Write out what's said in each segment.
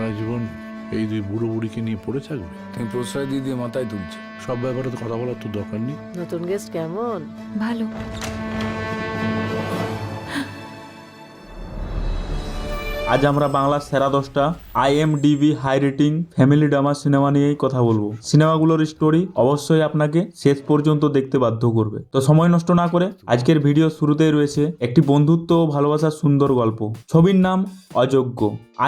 সারা জীবন এই দুই বুড়ো বুড়িকে নিয়ে পড়ে থাকবে? তুমি প্রশ্রয় দিয়ে দিয়ে মাথায় তুলছে। সব ব্যাপারে তো কথা বলার তো দরকার নেই। নতুন গেস্ট কেমন? ভালো। আজ আমরা বাংলার সেরা 10টা IMDb high rating family drama cinema নিয়েই কথা বলবো। সিনেমাগুলোর স্টোরি অবশ্যই আপনাকে শেষ পর্যন্ত দেখতে বাধ্য করবে। তো সময় নষ্ট না করে আজকের ভিডিও শুরুতেই রয়েছে একটি বন্ধুত্ব ও ভালোবাসার সুন্দর গল্প। ছবির নাম অযোগ্য।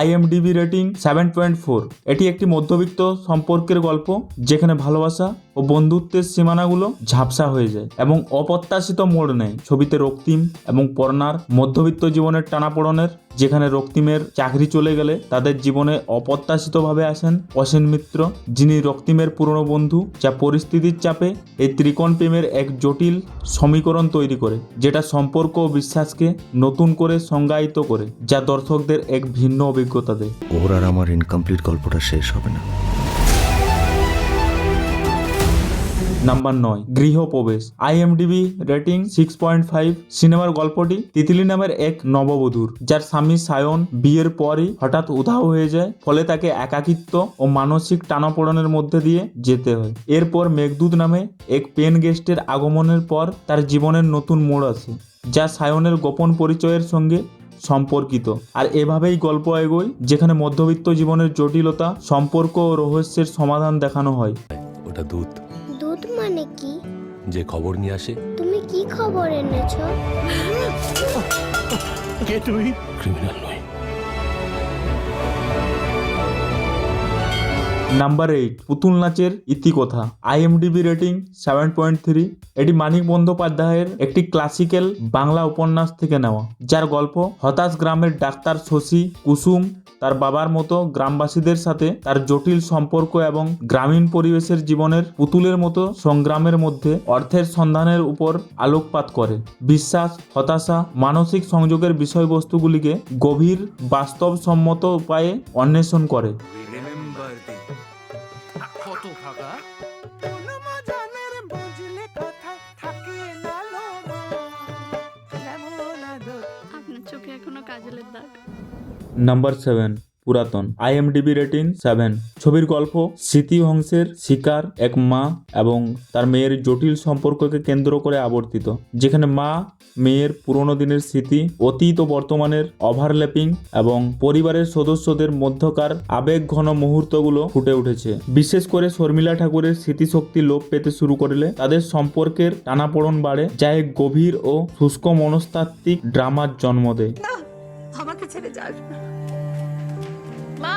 IMDb rating 7.4। এটি একটি মধ্যবিত্ত সম্পর্কের গল্প যেখানে ভালোবাসা ও বন্ধুত্বের সীমানাগুলো ঝাপসা হয়ে যায় এবং অপ্রত্যাশিত মোড় নেয়। ছবিতে রক্তিম এবং পর্ণার মধ্যবিত্ত জীবনের টানাপোড়েনের, যেখানে রক্তিমের চাকরি চলে গেলে তাদের জীবনে অপ্রত্যাশিতভাবে আসেন অসীন মিত্র, যিনি রক্তিমের পুরনো বন্ধু, যা পরিস্থিতির চাপে এই ত্রিকোণ প্রেমের এক জটিল সমীকরণ তৈরি করে, যেটা সম্পর্ক ও বিশ্বাসকে নতুন করে সংজ্ঞায়িত করে, যা দর্শকদের এক ভিন্ন অভিজ্ঞতা দেয়। ওর আর আমার ইনকমপ্লিট গল্পটা শেষ হবে না। নাম্বার 9, গৃহপ্রবেশ। IMDb rating 6.5। সিনেমার গল্পটি তিতলি নামের এক নববধূর, যার স্বামী সায়ন বিয়ের পরই হঠাৎ উধাও হয়ে যায়, ফলে তাকে একাকিত্ব ও মানসিক টানাপোড়েনের মধ্যে দিয়ে যেতে হয়। এরপর মেঘদূত নামে এক পেন গেস্টের আগমনের পর তার জীবনের নতুন মোড় আসে, যা সায়নের গোপন পরিচয়ের সঙ্গে সম্পর্কিত। আর এভাবেই গল্প এগোয়, যেখানে মধ্যবিত্ত জীবনের জটিলতা, সম্পর্ক ও রহস্যের সমাধান দেখানো হয়। ওটা দূত। দূত মানে কি? যে খবর নিয়ে আসে। তুমি কি খবর এনেছো? কে তুমি? ক্রিমিনাল নয়। নাম্বার 8, পুতুল নাচের ইতিকথা। IMDb rating 7.3। এটি মানিক বন্দ্যোপাধ্যায়ের একটি ক্লাসিক্যাল বাংলা উপন্যাস থেকে নেওয়া, যার গল্প হতাশ গ্রামের ডাক্তার শশী কুসুম তার বাবার মতো গ্রামবাসীদের সাথে তার জটিল সম্পর্ক এবং গ্রামীণ পরিবেশের জীবনের পুতুলের মতো সংগ্রামের মধ্যে অর্থের সন্ধানের উপর আলোকপাত করে। বিশ্বাস, হতাশা, মানসিক সংযোগের বিষয়বস্তুগুলিকে গভীর বাস্তবসম্মত উপায়ে অন্বেষণ করে। চোখে এখনো কাজলের দাগ। নাম্বার 7, পুরাতন। IMDb rating 7। ছবির গল্প স্মৃতিভ্রংশের শিকার এক মা এবং তার মেয়ের জটিল সম্পর্ককে কেন্দ্র করে আবর্তিত, যেখানে মা মেয়ের পুরনো দিনের স্মৃতি, অতীত ও বর্তমানের ওভারল্যাপিং এবং পরিবারের সদস্যদের মধ্যকার আবেগ ঘন মুহূর্তগুলো ফুটে উঠেছে। বিশেষ করে শর্মিলা ঠাকুরের স্মৃতিশক্তি লোপ পেতে শুরু করলে তাদের সম্পর্কের টানাপোড়েন বাড়ে, যা এক গভীর ও শুষ্ক মনস্তাত্ত্বিক ড্রামার জন্ম দেয়। আমাকে ছেড়ে যাস না। মা,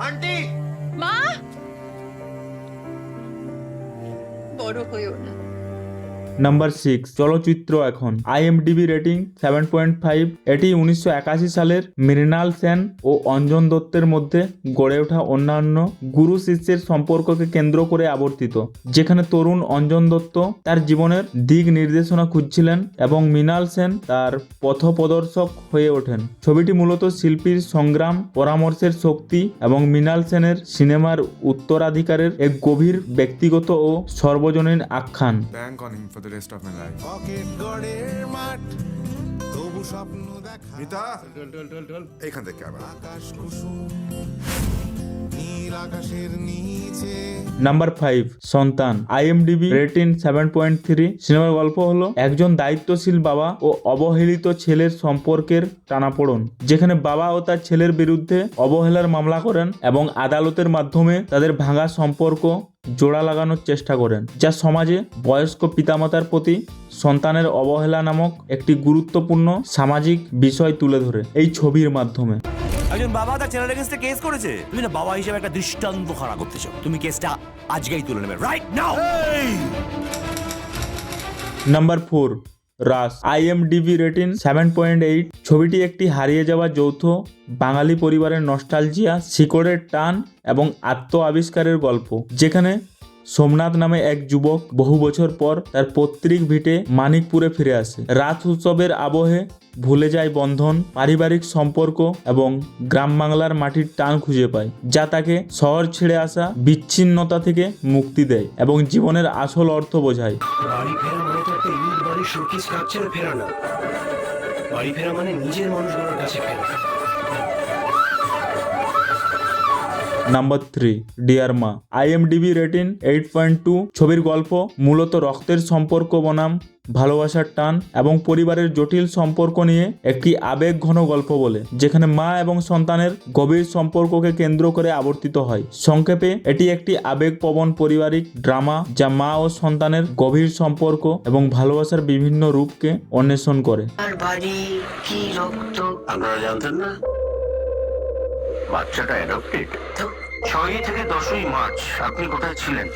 আন্টি, মা, বড় হইও না। নাম্বার 6, চলচ্চিত্র এখন। IMDb rating 7.5। এটি 1981 সালের মৃণাল সেন ও অঞ্জন দত্তের মধ্যে গড়ে ওঠা অন্যান্য গুরু শিষ্যের সম্পর্ককে কেন্দ্র করে আবর্তিত, যেখানে তরুণ অঞ্জন দত্ত তার জীবনের দিক নির্দেশনা খুঁজছিলেন এবং মৃণাল সেন তার পথপ্রদর্শক হয়ে ওঠেন। ছবিটি মূলত শিল্পীর সংগ্রাম, পরামর্শের শক্তি এবং মৃণাল সেনের সিনেমার উত্তরাধিকারের এক গভীর ব্যক্তিগত ও সর্বজনীন আখ্যান। the rest of my life. Pocket গড়ের মাঠ তবু স্বপ্ন দেখা। মিতা এইখান থেকে আবার আকাশ কুসুম নীল আকাশের নিচে। নাম্বার 5, সন্তান। IMDb rating 7.3। সিনেমার গল্প হলো একজন দায়িত্বশীল বাবা ও অবহেলিত ছেলের সম্পর্কের টানাপোড়েন, যেখানে বাবা ও তার ছেলের বিরুদ্ধে অবহেলার মামলা করেন এবং আদালতের মাধ্যমে তাদের ভাঙা সম্পর্ক জোড়া লাগানোর চেষ্টা করেন, যা সমাজে বয়স্ক পিতামাতার প্রতি সন্তানের অবহেলা নামক একটি গুরুত্বপূর্ণ সামাজিক বিষয় তুলে ধরে এই ছবির মাধ্যমে। একজন বাবা তার ছেলের এগেইনস্টে কেস করেছে, তুমি না বাবা হিসেবে একটা দৃষ্টান্ত খাড়া করতেছো, তুমি কেসটা আজকেই তুলে নেবে, রাইট নাও। নাম্বার 4, রাস। IMDb rating 7.8। ছবিটি একটি হারিয়ে যাওয়া যৌথ বাঙালি পরিবারের নস্টালজিয়া, শিকড়ের টান এবং আত্ম আবিষ্কারের গল্প, যেখানে সোমনাথ নামে এক যুবক বহু বছর পর তার পৈতৃক ভিটে মানিকপুরে ফিরে আসে। রাত উৎসবের আবহে ভুলে যায় বন্ধন, পারিবারিক সম্পর্ক এবং গ্রাম বাংলার মাটির টান খুঁজে পায়, যা তাকে শহর ছেড়ে আসা বিচ্ছিন্নতা থেকে মুক্তি দেয় এবং জীবনের আসল অর্থ বোঝায়। বাড়ি ফেরা মানে তো একটা ইট বাড়ির শোকেস স্ট্রাকচারে ফেরা না, বাড়ি ফেরা মানে নিজের মানুষগুলোর কাছে ফেরা। নাম্বার 3 ডিয়ার মা। IMDb rating 8.2। ছবির গল্প মূলত রক্তের সম্পর্ক বনাম ভালোবাসার টান এবং পরিবারের জটিল সম্পর্ক নিয়ে একটি আবেগ ঘন গল্প বলে, যেখানে মা এবং সন্তানের গভীর সম্পর্ককে কেন্দ্র করে আবর্তিত হয়। সংক্ষেপে এটি একটি আবেগপ্রবণ পারিবারিক ড্রামা যা মা ও সন্তানের গভীর সম্পর্ক এবং ভালোবাসার বিভিন্ন রূপকে অন্বেষণ করে। আর বাড়ি কি রক্ত আপনারা জানতেন না? বাচ্চাটা অ্যাডপ্টেড। 6 থেকে 10ই মার্চ আপনি কোথায় ছিলেন?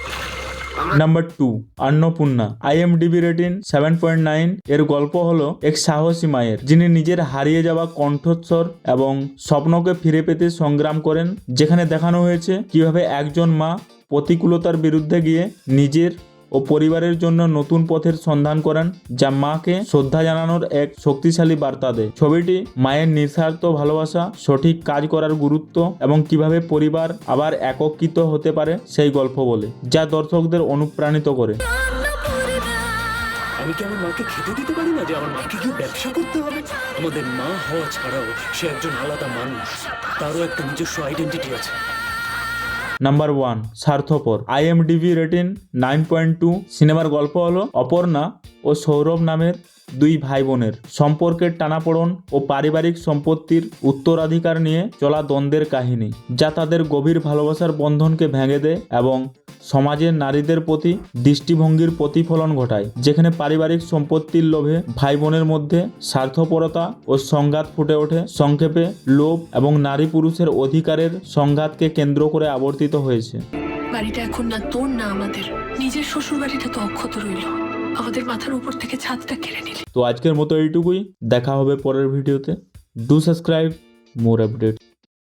নাম্বার 2 অন্নপূর্ণা। IMDb rating 7.9। এর গল্প হলো এক সাহসী মায়ের যিনি নিজের হারিয়ে যাওয়া কণ্ঠস্বর এবং স্বপ্নকে ফিরে পেতে সংগ্রাম করেন, যেখানে দেখানো হয়েছে কিভাবে একজন মা প্রতিকূলতার বিরুদ্ধে গিয়ে নিজের ও পরিবারের জন্য নতুন পথের সন্ধান করেন, যা মাকে শ্রদ্ধা জানানোর এক শক্তিশালী বার্তা দেয়। ছবিটি মায়ের নিঃস্বার্থ ভালোবাসা, সঠিক কাজ করার গুরুত্ব এবং কিভাবে পরিবার আবার একত্রিত হতে পারে সেই গল্প বলে, যা দর্শকদের অনুপ্রাণিত করে। আমি কি আমার মাকে খেতে দিতে পারি না যে আমার মাকে কি ব্যবসা করতে হবে? আমাদের মা হওয়া ছাড়াও সে একজন আলাদা মানুষ, তারও একটা নিজস্ব আইডেন্টিটি আছে। নাম্বার 1 স্বার্থপর। IMDb rating 9.2। সিনেমার গল্প হলো অপর্ণা ও সৌরভ নামের দুই ভাই বোনের সম্পর্কের টানাপোড়েন ও পারিবারিক সম্পত্তির উত্তরাধিকার নিয়ে চলা দ্বন্দ্বের কাহিনী, যা তাদের গভীর ভালোবাসার বন্ধনকে ভেঙে দেয় এবং সমাজের নারীদের প্রতি দৃষ্টিভঙ্গির প্রতিফলন ঘটায়, যেখানে পারিবারিক সম্পত্তির লোভে ভাই বোনের মধ্যে স্বার্থপরতা ও সংঘাত ফুটে ওঠে। সংক্ষেপে লোভ এবং নারী পুরুষের অধিকারের সংঘাতকে কেন্দ্র করে আবর্তিত হয়েছে। বাড়িটা এখন না তোর না আমাদের, নিজের শ্বশুর বাড়িটা তো অক্ষত রইল, আমাদের মাথার উপর থেকে ছাদটা কেড়ে নিলি। তো আজকের মতো এইটুকুই, দেখা হবে পরের ভিডিওতে। Do subscribe more update.